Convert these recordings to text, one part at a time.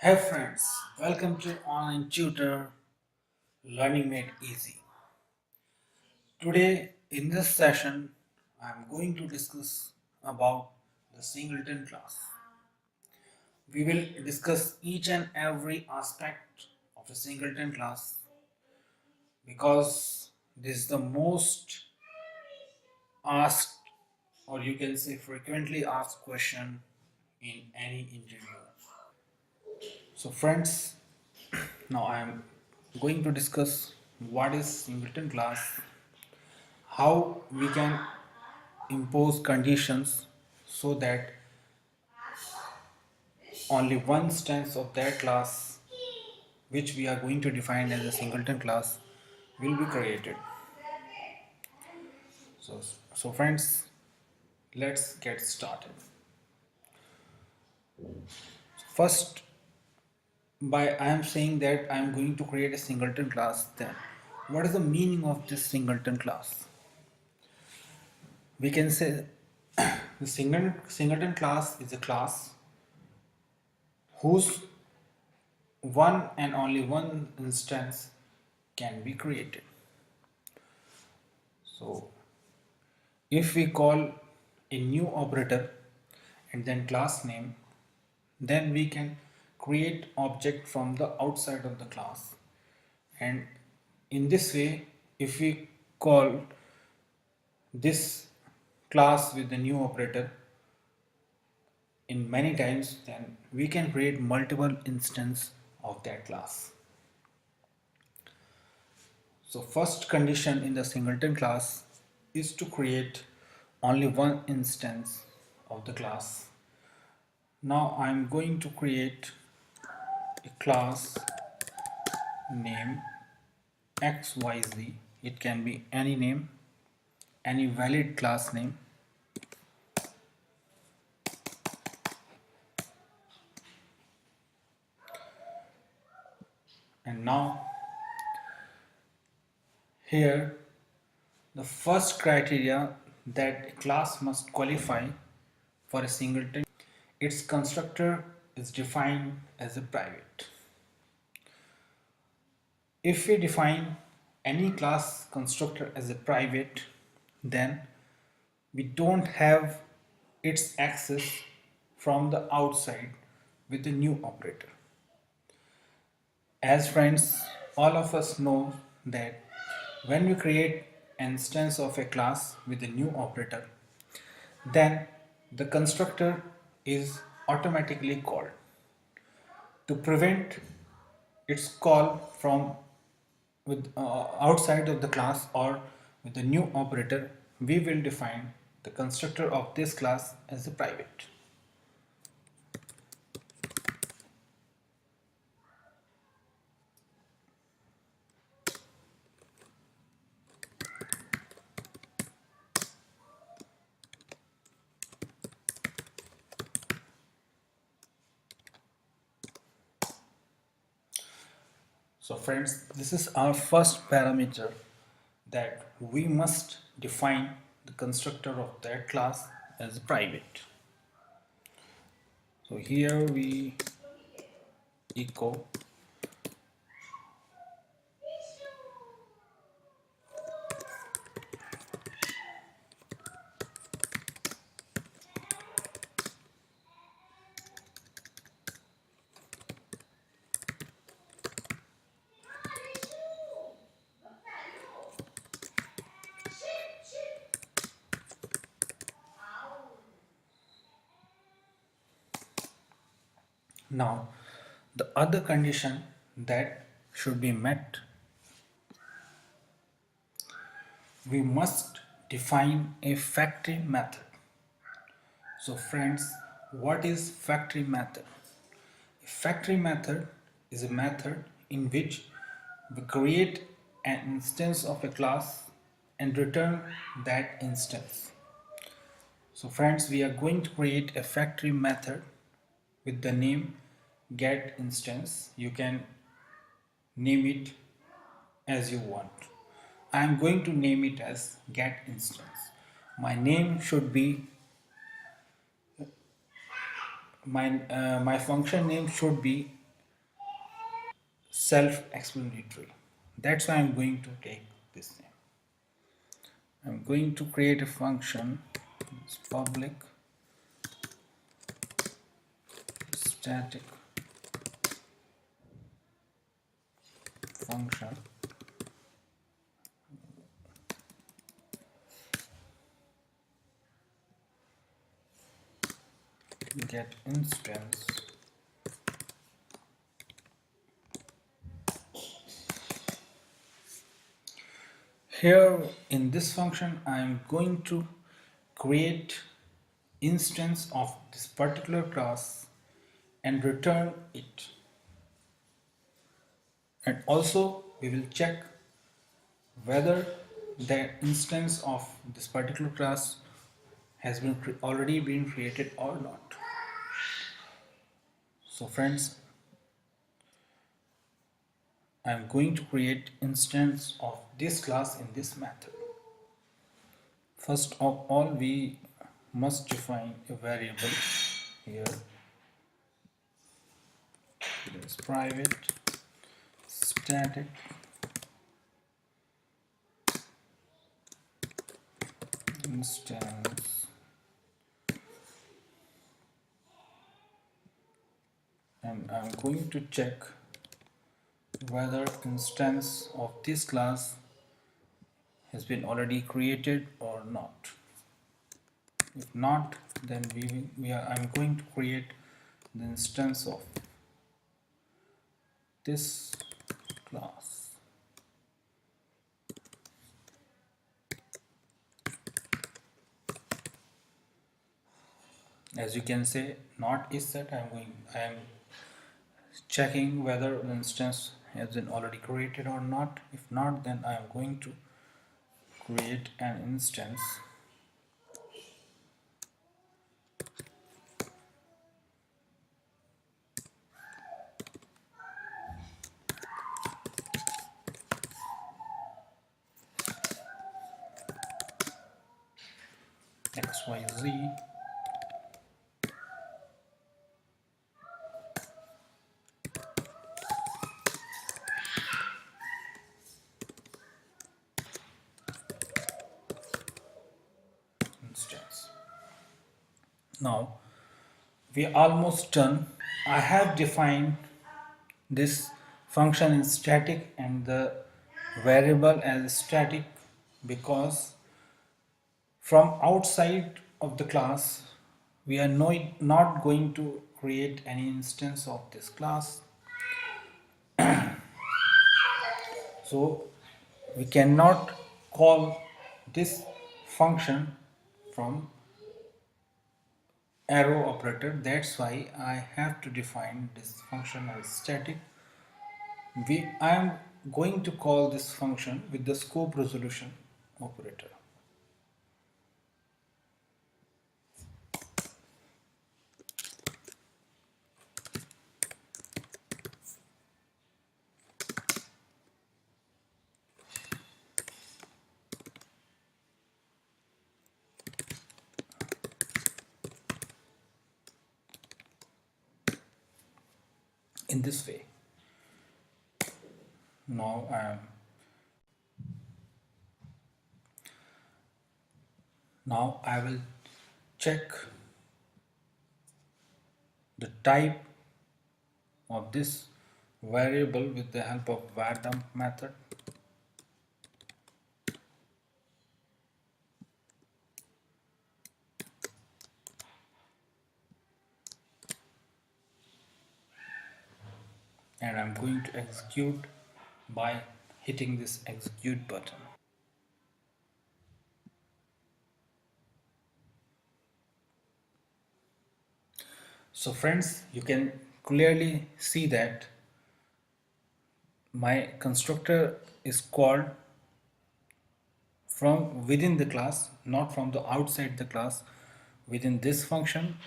Hey friends, welcome to online tutor learning made easy. Today in this session I am going to discuss about the singleton class. We will discuss each and every aspect of the singleton class because this is the most asked, or you can say frequently asked question in any interview. So friends, now I am going to discuss what is singleton class, how we can impose conditions so that only one instance of that class which we are going to define as a singleton class will be created. So friends, let's get started. First, by I am saying that I am going to create a singleton class, then what is the meaning of this singleton class? We can say the singleton class is a class whose one and only one instance can be created. So if we call a new operator and then class name, then we can create object from the outside of the class. And in this way, if we call this class with the new operator in many times, then we can create multiple instances of that class. So first condition in the singleton class is to create only one instance of the class. Now I am going to create a class name XYZ. It can be any name, any valid class name. And now here the first criteria that a class must qualify for a singleton, its constructor is defined as a private. If we define any class constructor as a private, then we don't have its access from the outside with the new operator. As friends, all of us know that when we create an instance of a class with a new operator, then the constructor is automatically called. To prevent its call from with outside of the class or with the new operator, we will define the constructor of this class as a private. So friends, this is our first parameter, that we must define the constructor of that class as private. So here we echo now the other condition that should be met, we must define a factory method. So friends, what is factory method? A factory method is a method in which we create an instance of a class and return that instance. So friends, we are going to create a factory method with the name getInstance. You can name it as you want. I am going to name it as getInstance. My name should be my function name should be self-explanatory. That's why I'm going to take this name. I'm going to create a function, it's public static function get instance. Here in this function I am going to create instance of this particular class and return it, and also we will check whether the instance of this particular class has been already been created or not. So friends, I am going to create instance of this class in this method. First of all, we must define a variable here. It is private static instance, and I'm going to check whether instance of this class has been already created or not. If not, then I'm going to create the instance of this class. As you can say, not is set. I am checking whether the instance has been already created or not. If not, then I am going to create an instance xyz instance. Now we are almost done. I have defined this function is static and the variable as static because from outside of the class we are not going to create any instance of this class, so we cannot call this function from arrow operator. That's why I have to define this function as static. I am going to call this function with the scope resolution operator. In this way, now I will check the type of this variable with the help of var_dump method. And I'm going to execute by hitting this execute button. So friends, you can clearly see that my constructor is called from within the class, not from the outside the class. Within this function,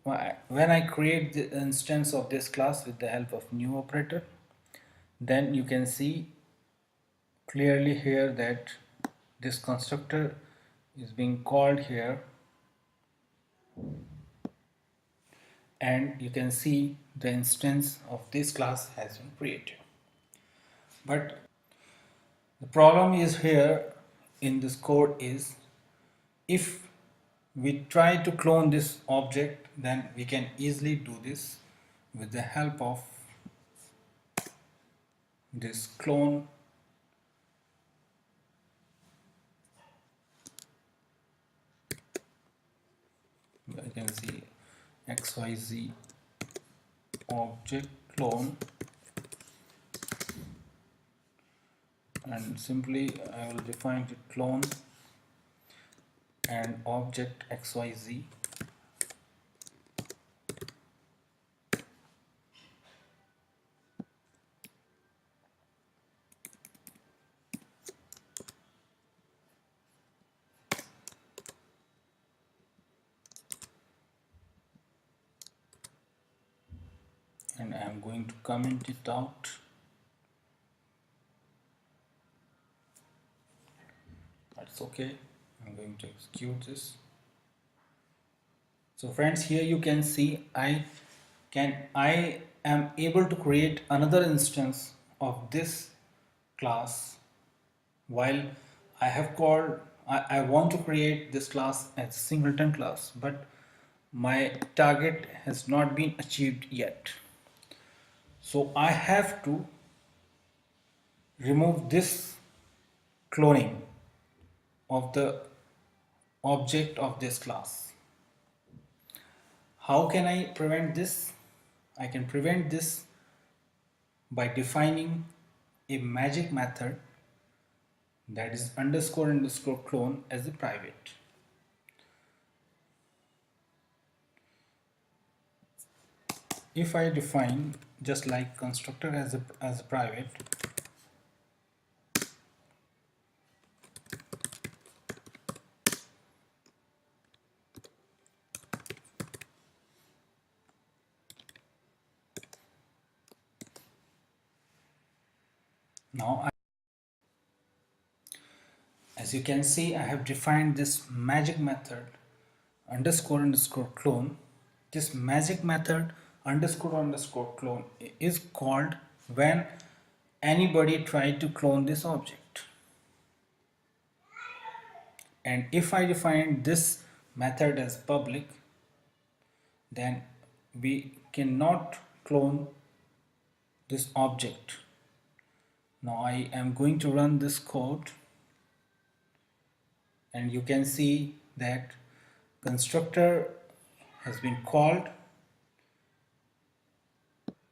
when I create the instance of this class with the help of new operator, then you can see clearly here that this constructor is being called here, and you can see the instance of this class has been created. But the problem is here in this code is if we try to clone this object, then we can easily do this with the help of this clone. I can see XYZ object clone, and simply I will define the clone and object XYZ, and I am going to comment it out. That's okay. I'm going to execute this. So friends, here you can see I am able to create another instance of this class while I have called I want to create this class as singleton class, but my target has not been achieved yet. So I have to remove this cloning of the object of this class. How can I prevent this? I can prevent this by defining a magic method that is underscore underscore clone as a private. If I define just like constructor as a private, now as you can see, I have defined this magic method underscore underscore clone. This magic method underscore underscore clone is called when anybody try to clone this object. And if I define this method as public, then we cannot clone this object. Now I am going to run this code, and you can see that constructor has been called,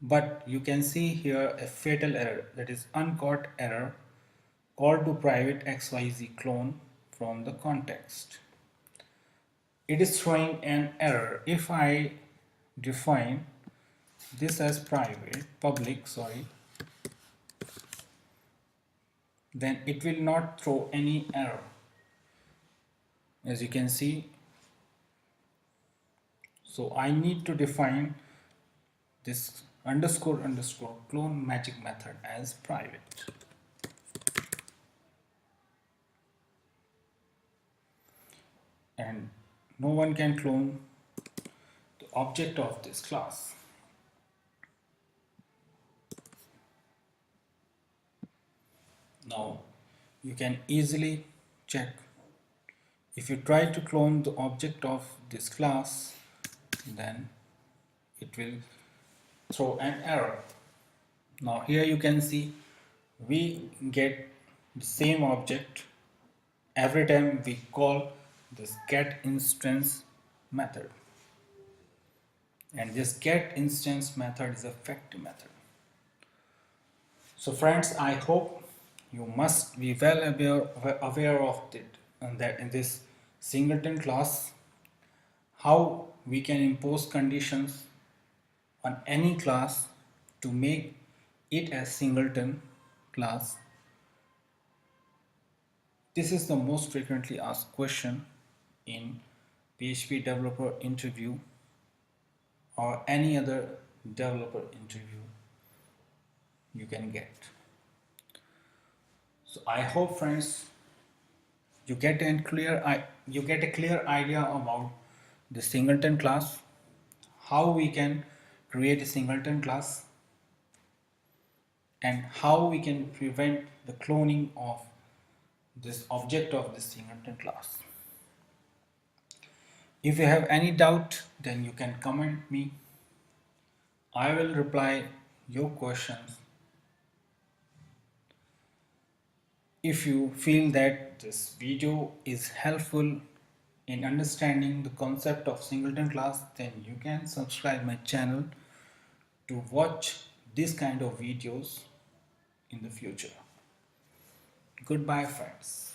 but you can see here a fatal error, that is uncaught error, call to private XYZ clone from the context. It is throwing an error. If I define this as public, then it will not throw any error. As you can see, so I need to define this underscore underscore clone magic method as private. And no one can clone the object of this class. Now you can easily check. If you try to clone the object of this class, then it will throw an error. Now here you can see we get the same object every time we call this get instance method, and this get instance method is a factory method. So friends, I hope you must be well aware of it, and that in this singleton class, how we can impose conditions on any class to make it a singleton class. This is the most frequently asked question in PHP developer interview or any other developer interview you can get. So I hope friends you get a clear idea about the singleton class, how we can create a singleton class, and how we can prevent the cloning of this object of this Singleton class. If you have any doubt, then you can comment me. I will reply your questions. If you feel that this video is helpful in understanding the concept of Singleton class, then you can subscribe my channel to watch this kind of videos in the future. Goodbye friends.